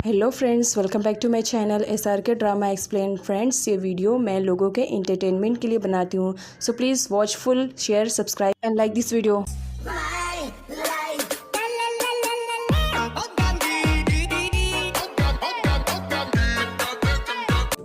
Hello friends, welcome back to my channel SRK drama explain. Friends, ये video मैं लोगों के एंटरटेनमेंट के लिए बनाती हूँ, so please watch full, share, subscribe and like this video.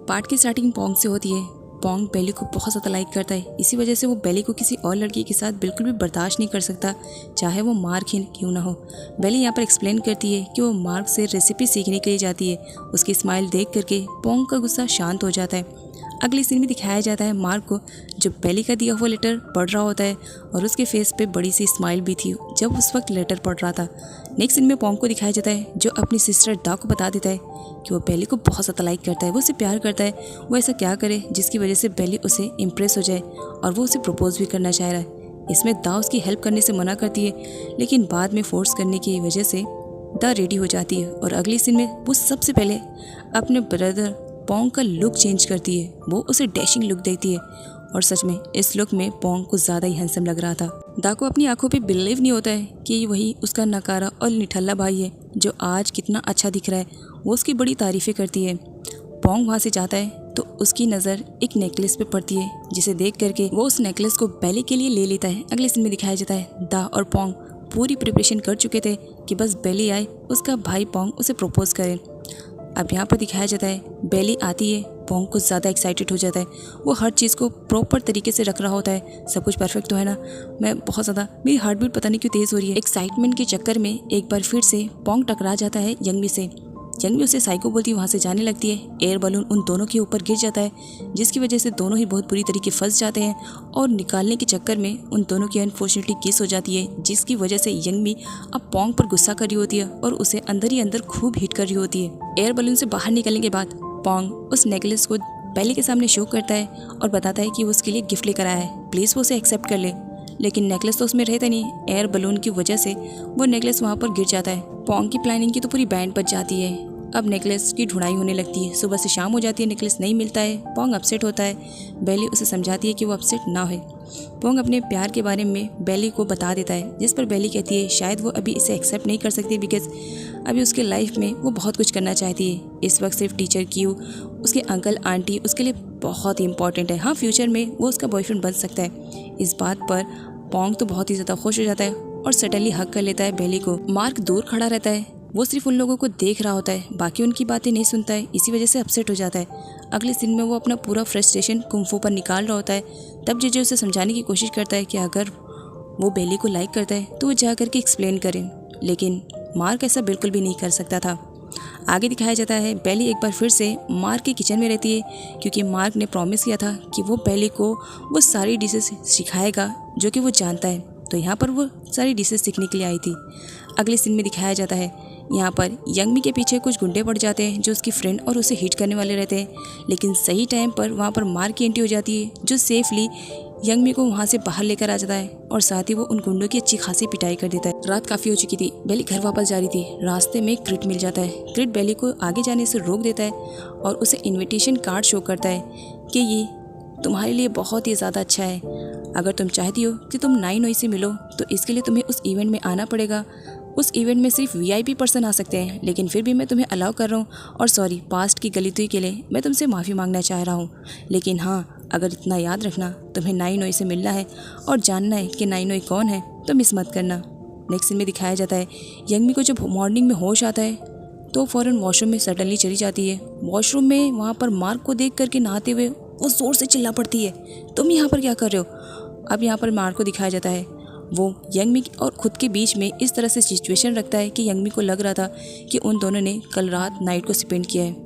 Part की स्टार्टिंग पोंग से होती है। पोंग बेली को बहुत ज़्यादा लाइक करता है, इसी वजह से वो बेली को किसी और लड़की के साथ बिल्कुल भी बर्दाश्त नहीं कर सकता, चाहे वो मार्क ही क्यों ना हो। बेली यहाँ पर एक्सप्लेन करती है कि वो मार्क से रेसिपी सीखने के लिए जाती है। उसकी स्माइल देख करके पोंग का गुस्सा शांत हो जाता है। अगली सीन में दिखाया जाता है मार्क को, जो बेली का दिया हुआ लेटर पढ़ रहा होता है और उसके फेस पे बड़ी सी स्माइल भी थी जब उस वक्त लेटर पढ़ रहा था। नेक्स्ट सीन में पोंग को दिखाया जाता है, जो अपनी सिस्टर डा को बता देता है कि वो बेली को बहुत ज़्यादा लाइक करता है, वो उसे प्यार करता है। वो ऐसा क्या करे जिसकी वजह से बेली उसे इम्प्रेस हो जाए और वो उसे प्रपोज भी करना चाह रहा है। इसमें दा उसकी हेल्प करने से मना करती है, लेकिन बाद में फोर्स करने की वजह से दा रेडी हो जाती है और अगली सीन में वो सबसे पहले अपने ब्रदर पोंग का लुक चेंज करती है। वो उसे डैशिंग लुक देती है और सच में इस लुक में पोंग को ज़्यादा ही हैंडसम लग रहा था। दा को अपनी आंखों पे बिलीव नहीं होता है कि वही उसका नकारा और निठल्ला भाई है जो आज कितना अच्छा दिख रहा है। वो उसकी बड़ी तारीफ़ें करती है। पोंग वहाँ से जाता है तो उसकी नज़र एक नेकलेस पे पड़ती है, जिसे देख करके वो उस नेकलेस को बेली के लिए ले लेता है। अगले सीन में दिखाया जाता है दा और पोंग पूरी प्रिपरेशन कर चुके थे कि बस बेली आए, उसका भाई पोंग उसे प्रपोज करे। अब यहाँ पर दिखाया जाता है बेली आती है, पोंग कुछ ज़्यादा एक्साइटेड हो जाता है। वो हर चीज़ को प्रॉपर तरीके से रख रहा होता है, सब कुछ परफेक्ट तो है ना। मैं बहुत ज़्यादा, मेरी हार्ट बीट पता नहीं क्यों तेज़ हो रही है। एक्साइटमेंट के चक्कर में एक बार फिर से पोंग टकरा जाता है यंगमी से। यंगमी उसे साइको बोलती वहाँ से जाने लगती है। एयर बलून उन दोनों के ऊपर गिर जाता है, जिसकी वजह से दोनों ही बहुत बुरी तरीके फंस जाते हैं और निकालने के चक्कर में उन दोनों की अनफॉर्चुनेटली किस हो जाती है, जिसकी वजह से यंगमी अब पोंग पर गुस्सा कर रही होती है और उसे अंदर ही अंदर खूब हिट कर रही होती है। एयर बलून से बाहर निकलने के बाद पोंग उस नेकलेस को बेली के सामने शो करता है और बताता है कि वो उसके लिए गिफ्ट लेकर आया है, प्लीज़ वो उसे एक्सेप्ट कर ले। लेकिन नेकलेस तो उसमें रहता नहीं। एयर बलून की वजह से वो नेकलेस वहाँ पर गिर जाता है। पोंग की प्लानिंग की तो पूरी बैंड बज जाती है। अब नेकलेस की ढूंढाई होने लगती है। सुबह से शाम हो जाती है, नेकलेस नहीं मिलता है। पोंग अपसेट होता है। बेली उसे समझाती है कि वो अपसेट ना हो। पोंग अपने प्यार के बारे में बेली को बता देता है, जिस पर बेली कहती है शायद वो अभी इसे एक्सेप्ट नहीं कर सकती, बिकॉज अभी उसके लाइफ में वो बहुत कुछ करना चाहती है। इस वक्त सिर्फ टीचर क्यू, उसके अंकल आंटी उसके लिए बहुत ही इंपॉर्टेंट है। हाँ, फ्यूचर में वो उसका बॉयफ्रेंड बन सकता है। इस बात पर पोंग तो बहुत ही ज़्यादा खुश हो जाता है और सडनली हक कर लेता है बेली को। मार्क दूर खड़ा रहता है, वो सिर्फ उन लोगों को देख रहा होता है, बाकी उनकी बातें नहीं सुनता है, इसी वजह से अपसेट हो जाता है। अगले सीन में वो अपना पूरा फ्रस्ट्रेशन कुंफू पर निकाल रहा होता है। तब जेजे उसे समझाने की कोशिश करता है कि अगर वो बेली को लाइक करता है तो वो जा करके एक्सप्लेन करे, लेकिन मार्क ऐसा बिल्कुल भी नहीं कर सकता था। आगे दिखाया जाता है बेली एक बार फिर से मार्क के किचन में रहती है, क्योंकि मार्क ने प्रॉमिस किया था कि वो बेली को वो सारी डिशेस सिखाएगा जो कि वो जानता है। तो यहाँ पर वो सारी डिशेस सीखने के लिए आई थी। अगले सीन में दिखाया जाता है यहाँ पर यंगमी के पीछे कुछ गुंडे पड़ जाते हैं जो उसकी फ्रेंड और उसे हिट करने वाले रहते हैं, लेकिन सही टाइम पर वहाँ पर मार्क की एंट्री हो जाती है, जो सेफली यंगमी को वहाँ से बाहर लेकर आ जाता है और साथ ही वो उन गुंडों की अच्छी खासी पिटाई कर देता है। रात काफ़ी हो चुकी थी, बेली घर वापस जा रही थी। रास्ते में क्रिट मिल जाता है। क्रिट बेली को आगे जाने से रोक देता है और उसे इन्विटेशन कार्ड शो करता है कि ये तुम्हारे लिए बहुत ही ज़्यादा अच्छा है। अगर तुम चाहती हो कि तुम 9 से मिलो तो इसके लिए तुम्हें उस इवेंट में आना पड़ेगा। उस इवेंट में सिर्फ VIP पर्सन आ सकते हैं, लेकिन फिर भी मैं तुम्हें अलाउ कर रहा हूँ। और सॉरी, पास्ट की गलती के लिए मैं तुमसे माफ़ी मांगना चाह रहा हूँ, लेकिन हाँ, अगर इतना याद रखना, तुम्हें 9 से मिलना है और जानना है कि 9 कौन है, तो मिस मत करना। नेक्स्ट सीन में दिखाया जाता है यंगमी को जब मॉर्निंग में होश आता है तो फ़ौरन वॉशरूम में सडनली चली जाती है। वॉशरूम में वहाँ पर मार्क को देख करके नहाते हुए वो ज़ोर से चिल्ला पड़ती है, तुम यहाँ पर क्या कर रहे हो। अब यहाँ पर मार्क को दिखाया जाता है वो यंगमी और खुद के बीच में इस तरह से सिचुएशन रखता है कि यंगमी को लग रहा था कि उन दोनों ने कल रात नाइट को स्पेंड किया है।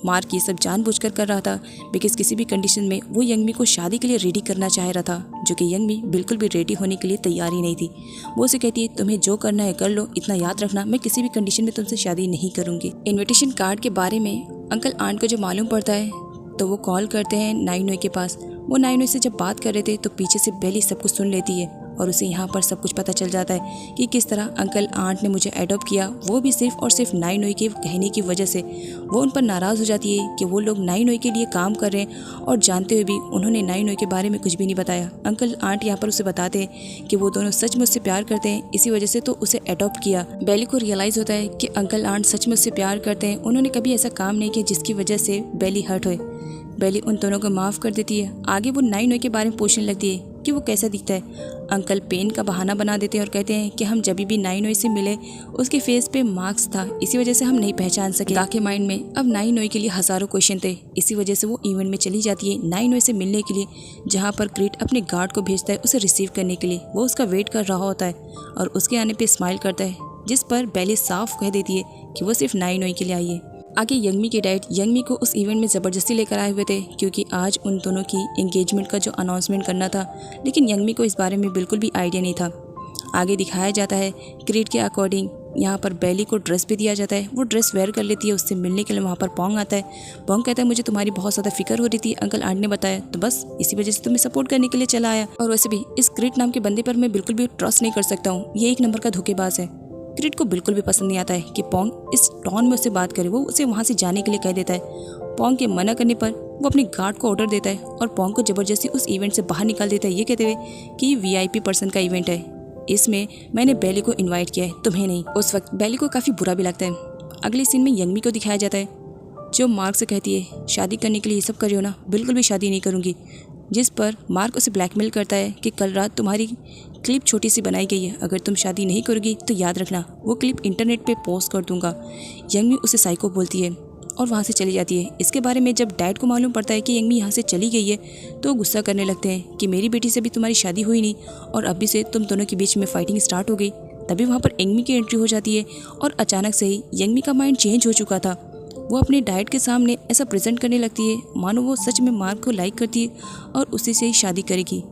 मार्क ये सब जानबूझकर कर रहा था, बिकॉज किसी भी कंडीशन में वो यंगमी को शादी के लिए रेडी करना चाह रहा था, जो कि यंगमी बिल्कुल भी रेडी होने के लिए तैयार ही नहीं थी। वो उसे कहती है तुम्हें जो करना है कर लो, इतना याद रखना मैं किसी भी कंडीशन में तुमसे शादी नहीं करूँगी। इन्विटेशन कार्ड के बारे में अंकल आंट को जो मालूम पड़ता है तो वो कॉल करते हैं 9 के पास। वो 9 से जब बात कर रहे थे तो पीछे से बेली सब कुछ सुन लेती है और उसे यहाँ पर सब कुछ पता चल जाता है कि किस तरह अंकल आंट ने मुझे अडॉप्ट किया, वो भी सिर्फ और सिर्फ नाई नोई के कहने की वजह से। वो उन पर नाराज़ हो जाती है कि वो लोग नाई नोई के लिए काम कर रहे हैं और जानते हुए भी उन्होंने नाई नोई के बारे में कुछ भी नहीं बताया। अंकल आंट यहाँ पर उसे बताते हैं कि वो दोनों सच में उससे प्यार करते हैं, इसी वजह से तो उसे अडॉप्ट किया। बेली को रियलाइज़ होता है कि अंकल आंट सच में उससे प्यार करते हैं, उन्होंने कभी ऐसा काम नहीं किया जिसकी वजह से बेली हर्ट होए। बेली उन दोनों को माफ़ कर देती है। आगे वो नाई नोई के बारे में पूछने लगती है कि वो कैसा दिखता है। अंकल पेन का बहाना बना देते हैं और कहते हैं कि हम जब भी नाई नोई से मिले उसके फेस पे मार्क्स था, इसी वजह से हम नहीं पहचान सके। दा के माइंड में अब नाई नोई के लिए हज़ारों क्वेश्चन थे, इसी वजह से वो इवेंट में चली जाती है नाई नोई से मिलने के लिए, जहाँ पर क्रीट अपने गार्ड को भेजता है उसे रिसीव करने के लिए। वो उसका वेट कर रहा होता है और उसके आने पर स्माइल करता है, जिस पर बेली साफ कह देती है कि वो सिर्फ नाई नोई के लिए आई है। आगे यंगमी के डैड यंगमी को उस इवेंट में ज़बरदस्ती लेकर आए हुए थे क्योंकि आज उन दोनों की एंगेजमेंट का जो अनाउंसमेंट करना था, लेकिन यंगमी को इस बारे में बिल्कुल भी आइडिया नहीं था। आगे दिखाया जाता है क्रीड के अकॉर्डिंग यहाँ पर बेली को ड्रेस भी दिया जाता है, वो ड्रेस वेयर कर लेती है। उससे मिलने के लिए वहाँ पर पोंग आता है। पोंग कहता है मुझे तुम्हारी बहुत ज़्यादा फिक्र हो रही थी, अंकल आंट ने बताया, तो बस इसी वजह से तुम्हें सपोर्ट करने के लिए चला आया। और वैसे भी इस क्रीड नाम के बंदे पर मैं बिल्कुल भी ट्रस्ट नहीं कर सकता हूँ, ये एक नंबर का धोखेबाज है। क्रीड को बिल्कुल भी पसंद नहीं आता है कि पोंग इस टोन में उससे बात करे। वो उसे वहाँ से जाने के लिए कह देता है। पोंग के मना करने पर वो अपने गार्ड को ऑर्डर देता है और पोंग को ज़बरदस्ती उस इवेंट से बाहर निकाल देता है, ये कहते हुए कि VIP पर्सन का इवेंट है, इसमें मैंने बेली को इन्वाइट किया है, तुम्हें नहीं। उस वक्त बेली को काफ़ी बुरा भी लगता है। अगले सीन में यंगमी को दिखाया जाता है जो मार्क से कहती है शादी करने के लिए ये सब कर रही हो ना, बिल्कुल भी शादी नहीं करूँगी। जिस पर मार्क उसे ब्लैकमेल करता है कि कल रात तुम्हारी क्लिप छोटी सी बनाई गई है, अगर तुम शादी नहीं करोगी तो याद रखना वो क्लिप इंटरनेट पे पोस्ट कर दूंगा। यंगमी उसे साइको बोलती है और वहाँ से चली जाती है। इसके बारे में जब डैड को मालूम पड़ता है कि यंगमी यहाँ से चली गई है तो गुस्सा करने लगते हैं कि मेरी बेटी से भी तुम्हारी शादी हुई नहीं और अभी से तुम दोनों के बीच में फाइटिंग स्टार्ट हो गई। तभी वहाँ पर यंगमी की एंट्री हो जाती है और अचानक से ही यंगमी का माइंड चेंज हो चुका था। वो अपने डैड के सामने ऐसा प्रेजेंट करने लगती है मानो वो सच में मार्क को लाइक करती है और उसी से ही शादी करेगी।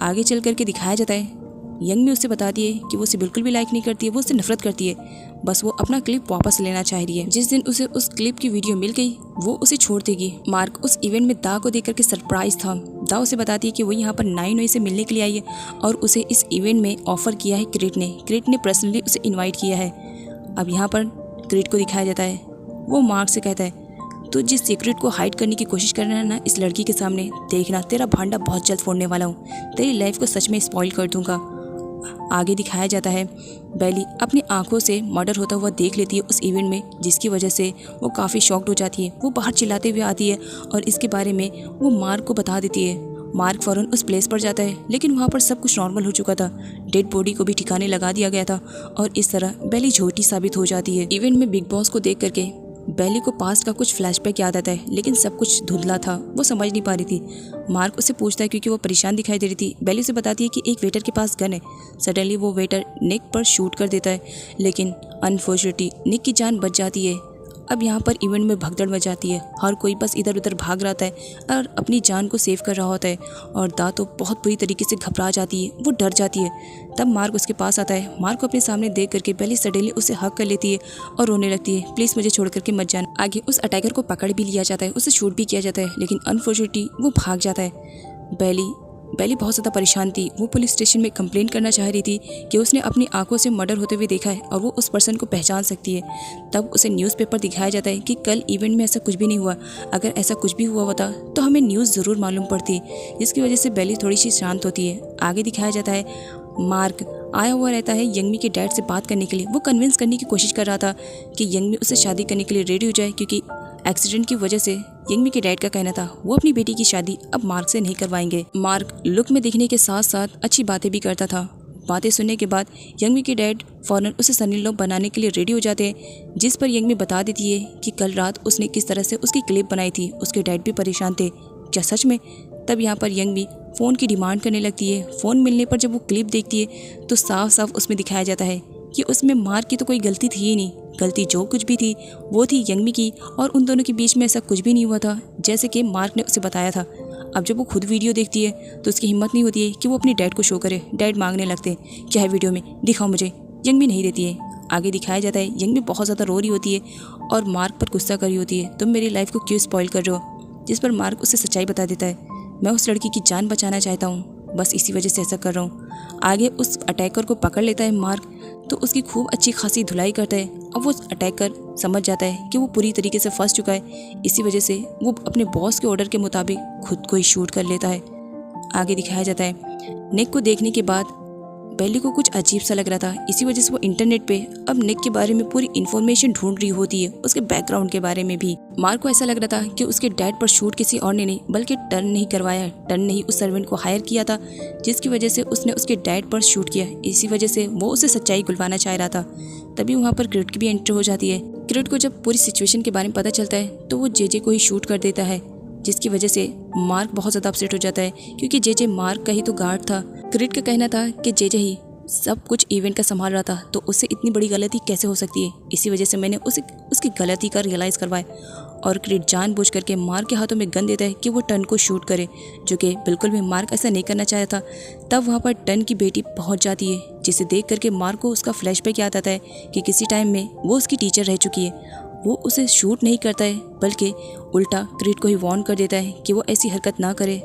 आगे चल करके दिखाया जाता है यंगमी उससे बताती है कि वो उसे बिल्कुल भी लाइक नहीं करती है, वो उससे नफरत करती है, बस वो अपना क्लिप वापस लेना चाह रही है। जिस दिन उसे उस क्लिप की वीडियो मिल गई वो उसे छोड़ देगी। मार्क उस इवेंट में दा को देख करके सरप्राइज था। दा उसे बताती है कि वो यहाँ पर नाई नोई से मिलने के लिए आई है और उसे इस इवेंट में ऑफर किया है क्रीट ने पर्सनली उसे इन्वाइट किया है। अब यहाँ पर क्रीट को दिखाया जाता है, वो मार्क से कहता है तो जिस सीक्रेट को हाइड करने की कोशिश कर रहा है ना इस लड़की के सामने, देखना तेरा भांडा बहुत जल्द फोड़ने वाला हूँ, तेरी लाइफ को सच में स्पॉइल कर दूंगा। आगे दिखाया जाता है बेली अपनी आंखों से मर्डर होता हुआ देख लेती है उस इवेंट में, जिसकी वजह से वो काफ़ी शॉक्ड हो जाती है। वो बाहर चिल्लाते हुए आती है और इसके बारे में वो मार्क को बता देती है। मार्क फ़ौरन उस प्लेस पर जाता है लेकिन वहाँ पर सब कुछ नॉर्मल हो चुका था, डेड बॉडी को भी ठिकाने लगा दिया गया था और इस तरह बेली झूठी साबित हो जाती है। इवेंट में बिग बॉस को देख करके बेली को पास्ट का कुछ फ्लैशबैक याद आता है लेकिन सब कुछ धुंधला था, वो समझ नहीं पा रही थी। मार्क उससे पूछता है क्योंकि वो परेशान दिखाई दे रही थी। बेली उसे बताती है कि एक वेटर के पास गन है। सडनली वो वेटर निक पर शूट कर देता है लेकिन अनफॉर्चुनेटली निक की जान बच जाती है। अब यहाँ पर इवेंट में भगदड़ मच जाती है, हर कोई बस इधर उधर भाग रहा है और अपनी जान को सेव कर रहा होता है और दा तो बहुत बुरी तरीके से घबरा जाती है, वो डर जाती है। तब मार्क उसके पास आता है। मार्क को अपने सामने देख करके बेली सडनली उसे हक कर लेती है और रोने लगती है, प्लीज़ मुझे छोड़ करके मत जाना। आगे उस अटैकर को पकड़ भी लिया जाता है, उसे शूट भी किया जाता है लेकिन अनफॉर्चुनेटली वो भाग जाता है। बेली बहुत ज़्यादा परेशान थी। वो पुलिस स्टेशन में कंप्लेंट करना चाह रही थी कि उसने अपनी आंखों से मर्डर होते हुए देखा है और वो उस पर्सन को पहचान सकती है। तब उसे न्यूज़पेपर दिखाया जाता है कि कल इवेंट में ऐसा कुछ भी नहीं हुआ, अगर ऐसा कुछ भी हुआ होता तो हमें न्यूज़ ज़रूर मालूम पड़ती, जिसकी वजह से बेली थोड़ी सी शांत होती है। आगे दिखाया जाता है मार्क आया हुआ रहता है यंगमी के डैड से बात करने के लिए। वो कन्विंस करने की कोशिश कर रहा था कि यंगमी उससे शादी करने के लिए रेडी हो जाए क्योंकि एक्सीडेंट की वजह से यंगमी के डैड का कहना था वो अपनी बेटी की शादी अब मार्क से नहीं करवाएंगे। मार्क लुक में दिखने के साथ साथ अच्छी बातें भी करता था। बातें सुनने के बाद यंगमी के डैड फौरन उसे सन इन लॉ बनाने के लिए रेडी हो जाते हैं, जिस पर यंगमी बता देती है कि कल रात उसने किस तरह से उसकी क्लिप बनाई थी। उसके डैड भी परेशान थे, क्या सच में? तब यहाँ पर यंगमी फ़ोन की डिमांड करने लगती है। फ़ोन मिलने पर जब वो क्लिप देखती है तो साफ साफ उसमें दिखाया जाता है कि उसमें मार्क की तो कोई गलती थी ही नहीं, गलती जो कुछ भी थी वो थी यंगमी की और उन दोनों के बीच में ऐसा कुछ भी नहीं हुआ था जैसे कि मार्क ने उसे बताया था। अब जब वो खुद वीडियो देखती है तो उसकी हिम्मत नहीं होती है कि वो अपने डैड को शो करे। डैड मांगने लगते हैं क्या है वीडियो में, दिखाओ मुझे। यंगमी नहीं देती है। आगे दिखाया जाता है यंगमी बहुत ज़्यादा रो रही होती है और मार्क पर गुस्सा कर रही होती है, तुम मेरी लाइफ को क्यों स्पॉइल कर रहे हो। जिस पर मार्क उसे सच्चाई बता देता है, मैं उस लड़की की जान बचाना चाहता हूँ बस इसी वजह से ऐसा कर रहा हूँ। आगे उस अटैकर को पकड़ लेता है मार्क, तो उसकी खूब अच्छी खासी धुलाई करता है। अब वो अटैकर समझ जाता है कि वो पूरी तरीके से फंस चुका है। इसी वजह से वो अपने बॉस के ऑर्डर के मुताबिक खुद को ही शूट कर लेता है। आगे दिखाया जाता है निक को देखने के बाद बेली को कुछ अजीब सा लग रहा था। इसी वजह से वो इंटरनेट पे अब निक के बारे में पूरी इन्फॉर्मेशन ढूंढ रही होती है, उसके बैकग्राउंड के बारे में भी। मार्क को ऐसा लग रहा था कि उसके डैड पर शूट किसी और ने नहीं बल्कि टर्न नहीं करवाया है। टर्न ने ही उस सर्वेंट को हायर किया था, जिसकी वजह से उसने उसके डैड पर शूट किया। इसी वजह से वो उसे सच्चाई गुलवाना चाह रहा था। तभी वहाँ पर क्रिट की भी एंट्री हो जाती है। क्रिट को जब पूरी सिचुएशन के बारे में पता चलता है तो वो जेजे को ही शूट कर देता है, जिसकी वजह से मार्क बहुत ज़्यादा अपसेट हो जाता है, क्योंकि जेजे मार्क का ही तो गार्ड था। क्रिट का कहना था कि जेजे ही सब कुछ इवेंट का संभाल रहा था, तो उससे इतनी बड़ी गलती कैसे हो सकती है। इसी वजह से मैंने उसकी गलती का रियलाइज़ करवाया और क्रिट जानबूझ करके मार्क के हाथों में गन देता है कि वो टर्न को शूट करे, जो कि बिल्कुल भी मार्क ऐसा नहीं करना चाहता था। तब वहाँ पर टर्न की बेटी पहुँच जाती है, जिसे देख करके मार्क को उसका फ्लैशबैक याद आता है कि किसी टाइम में वो उसकी टीचर रह चुकी है। वो उसे शूट नहीं करता है बल्कि उल्टा क्रिट को ही वार्न कर देता है कि वो ऐसी हरकत ना करे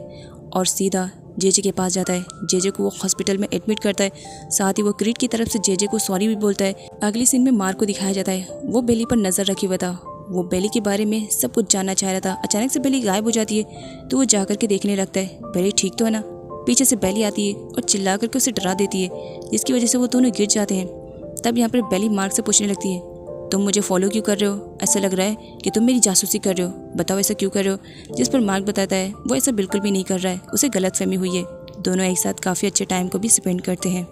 और सीधा जेजे के पास जाता है। जेजे को वो हॉस्पिटल में एडमिट करता है। साथ ही वो क्रिट की तरफ से जेजे को सॉरी भी बोलता है। अगली सीन में मार्क को दिखाया जाता है, वो बेली पर नज़र रखे हुआ था। वो बेली के बारे में सब कुछ जानना चाह रहा था। अचानक से बेली गायब हो जाती है, तो वो जा करके देखने लगता है बेली ठीक तो है ना। पीछे से बेली आती है और चिल्ला करके उसे डरा देती है, जिसकी वजह से वो दोनों गिर जाते हैं। तब यहाँ पर बेली मार्क से पूछने लगती है, तुम मुझे फॉलो क्यों कर रहे हो? ऐसा लग रहा है कि तुम मेरी जासूसी कर रहे हो, बताओ ऐसा क्यों कर रहे हो? जिस पर मार्क बताता है वो ऐसा बिल्कुल भी नहीं कर रहा है, उसे गलतफहमी हुई है। दोनों एक साथ काफ़ी अच्छे टाइम को भी स्पेंड करते हैं।